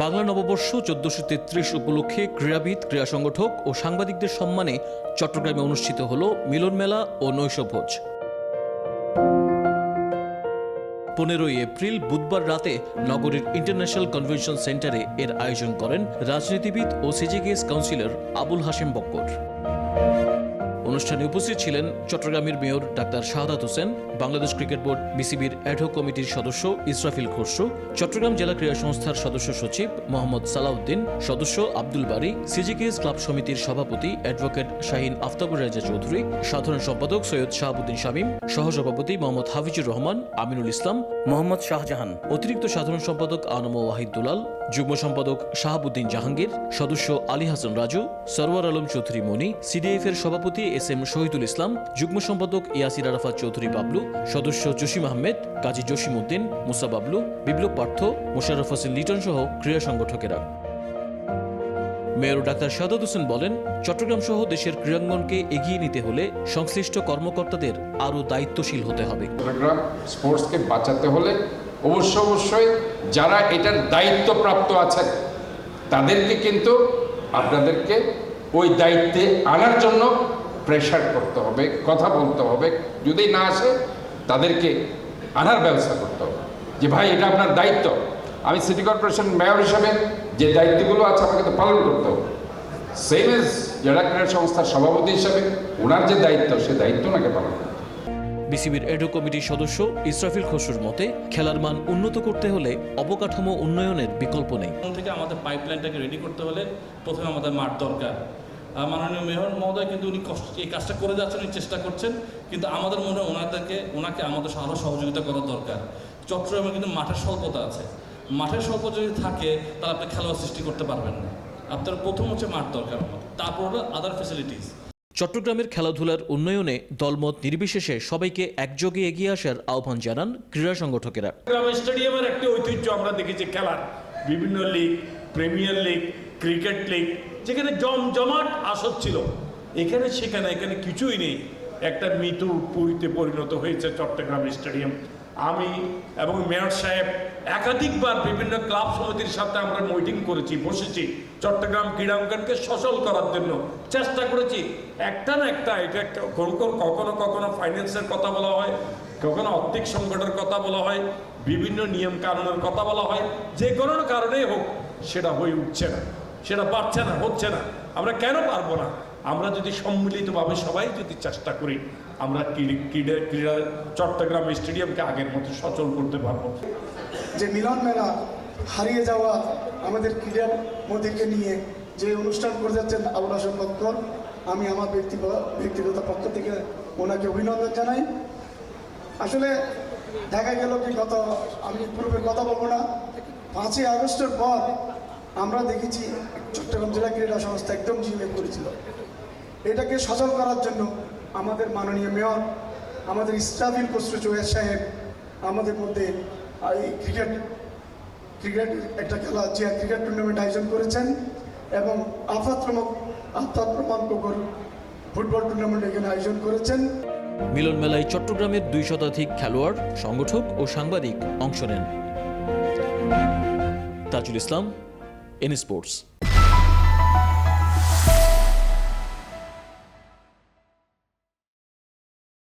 বাংলা নববর্ষ ১৪৩৩ উপলক্ষে ক্রীড়াবিদ, ক্রীড়া সংগঠক ও সাংবাদিকদের সম্মানে চট্টগ্রামে অনুষ্ঠিত হল মিলন মেলা ও নৈশভোজ। ১৫ই এপ্রিল বুধবার রাতে নগরীর ইন্টারন্যাশনাল কনভেনশন সেন্টারে এর আয়োজন করেন রাজনীতিবিদ ও সিজিকেএস কাউন্সিলর আবুল হাশেম বক্কর। অনুষ্ঠানে উপস্থিত ছিলেন চট্টগ্রামের mayor doctor Shahadat Hossain, Bangladesh cricket board বিসিবির অ্যাডহক কমিটির সদস্য ইসরাফিল খসরু, চট্টগ্রাম জেলা ক্রীড়া সংস্থার সদস্য সচিব মোহাম্মদ সালাউদ্দিন, সদস্য আব্দুল বারী, সিজিকেএস ক্লাব সমিতির সভাপতি অ্যাডভোকেট শাহিন আফতাবুর রেজা চৌধুরী, সাধারণ সম্পাদক সৈয়দ শাহাবুদ্দিন শামীম, সহসভাপতি মোহাম্মদ হাফিজুর রহমান, আমিনুল ইসলাম, মোহাম্মদ শাহজাহান, অতিরিক্ত সাধারণ সম্পাদক আনম ওয়াহিদ দুলাল, যুগ্ম সম্পাদক শাহাবুদ্দিন জাহাঙ্গীর, সদস্য আলী হাসান রাজু, সরওয়ার আলম চৌধুরী মনি, সিডিএফ এর সভাপতি এস.এম. শহীদুল ইসলাম, যুগ্ম সম্পাদক ইয়াসির আরাফাত চৌধুরী বাবলু, সদস্য জসিম আহমেদ, কাজী জসিম উদ্দিন, মুসা বাবলু, বিপ্লব পার্থ, মোশাররফ হোসেন লিটন সহ ক্রীড়া সংগঠকেরা। মেয়র ডাক্তার শাহাদাত হোসেন বলেন, চট্টগ্রাম সহ দেশের ক্রীড়াঙ্গনকে এগিয়ে নিতে হলে সংশ্লিষ্ট কর্মকর্তাদের আরও দায়িত্বশীল হতে হবে। চট্টগ্রাম স্পোর্টসকে বাঁচাতে হলে অবশ্যই যারা এটার দায়িত্বপ্রাপ্ত আছেন তাদেরকে কিন্তু আপনাদেরকে ওই দায়িত্বে আনার জন্য প্রেশার করতে হবে, কথা বলতে হবে। যদি না আসে তাদেরকে আনার ব্যবস্থা করতে হবে যে ভাই এটা আপনার দায়িত্ব। আমি সিটি কর্পোরেশন মেয়র হিসেবে যে দায়িত্বগুলো আছে আমাকে তো পালন করতে হবে। সেম এজ জেলা ক্রীড়া সংস্থার সভাপতি হিসেবে ওনার যে দায়িত্ব সে দায়িত্ব ওনাকে পালন করতে হবে। বিসিবির অ্যাডহক কমিটির সদস্য ইসরাফিল খসরুর মতে, খেলার মান উন্নত করতে হলে অবকাঠামো উন্নয়নের বিকল্প নেই। থেকে আমাদের পাইপলাইনটাকে রেডি করতে হলে প্রথমে আমাদের মাঠ দরকার। মাননীয় মেয়র মহোদয় কিন্তু উনি এই কাজটা করে যাচ্ছেন, উনি চেষ্টা করছেন, কিন্তু আমাদের মনে হয় ওনাকে আমাদের আরও সহযোগিতা করা দরকার। চট্টগ্রামে কিন্তু মাঠের স্বল্পতা আছে। মাঠের স্বল্পতা যদি থাকে তাহলে আপনি খেলোয়াড় সৃষ্টি করতে পারবেন না। আপনার প্রথম হচ্ছে মাঠ দরকার, তারপর হলো আদার ফ্যাসিলিটিস। চট্টগ্রামের খেলাধুলার উন্নয়নে দলমত নির্বিশেষে সবাইকে একযোগে এগিয়ে আসার আহ্বান জানান ক্রীড়া সংগঠকেরা। স্টেডিয়ামের একটি ঐতিহ্য আমরা দেখেছি খেলার, বিভিন্ন league, premier league, cricket league, যেখানে জমজমাট আসর ছিল। এখানে কিছুই নেই, একটা মৃত্যু পুরীতে পরিণত হয়েছে চট্টগ্রাম স্টেডিয়াম। আমি এবং মেয়র সাহেব একাধিকবার বিভিন্ন ক্লাব সমিতির সাথে আমরা মিটিং করেছি, বসেছি, চট্টগ্রাম ক্রীড়াঙ্গনকে সচল করার জন্য চেষ্টা করেছি। একটা না একটা এটা কখনো ফাইন্যান্সের কথা বলা হয়, কখনো আর্থিক সংকটের কথা বলা হয়, বিভিন্ন নিয়ম কানুনের কথা বলা হয়। যে কোনো কারণেই হোক সেটা হয়ে উঠছে না, সেটা পারছে না, হচ্ছে না। আমরা কেন পারবো না? আমরা যদি সম্মিলিতভাবে সবাই যদি চেষ্টা করি, আমরা ক্রীড়া চট্টগ্রাম স্টেডিয়ামকে আগের মতো সচল করতে পারবো। যে মিলন মেলা হারিয়ে যাওয়া আমাদের ক্রীড়া মোদীকে নিয়ে যে অনুষ্ঠান করে যাচ্ছেন আবুল হাশেম বক্কর, আমি আমার ব্যক্তিগত পক্ষ থেকে ওনাকে অভিনন্দন জানাই। আসলে দেখা গেল কি, আমি পূর্বে কথা বলবো না, 5ই আগস্টের পর আমরা দেখেছি চট্টগ্রাম জেলা ক্রীড়া সংস্থা একদম ঝিমিয়ে পড়েছিল। এটাকে সচল করার জন্য আমাদের মাননীয় মেয়র, আমাদের ইসরাফিল খসরু সাহেব আমাদের মধ্যে এই ক্রিকেট একটা খেলা ক্রিকেট টুর্নামেন্ট আয়োজন করেছেন এবং আফাত প্রমাণ ফুটবল টুর্নামেন্ট এখানে আয়োজন করেছেন। মিলন মেলায় চট্টগ্রামের 2 শতাধিক খেলোয়াড়, সংগঠক ও সাংবাদিক অংশ নেন। Tajul Islam, N sports.